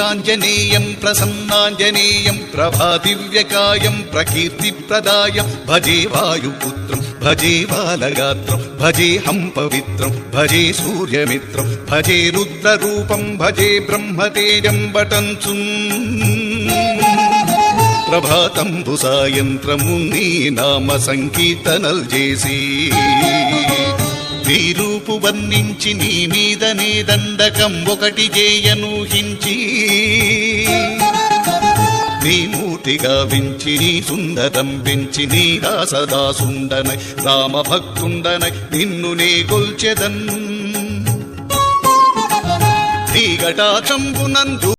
వీరాంజనేయం ప్రసన్నాంజనేయం ప్రభాదివ్యకాయం ప్రకీర్తిప్రదాయం భజే వాయుపుత్రం భజే బాలగాత్రం భజే హం పవిత్రం భజే సూర్యమిత్రం భజే రుద్రరూపం భజే బ్రహ్మతేజం బటంచు ప్రభాతంబు సాయంత్రము నీ నామ సంకీర్తనల్ చేసి వీరూపు వర్ణించి నీ మీదనే దండకం ఒకటి చేయనూహించి నీ మూర్తిగా వించి నీ సుందరం పెంచి నీ దాసదాసుండనై రామభక్తుండనై నిన్ను నే గొల్చెదన్ నీ గటాక్షంబునందు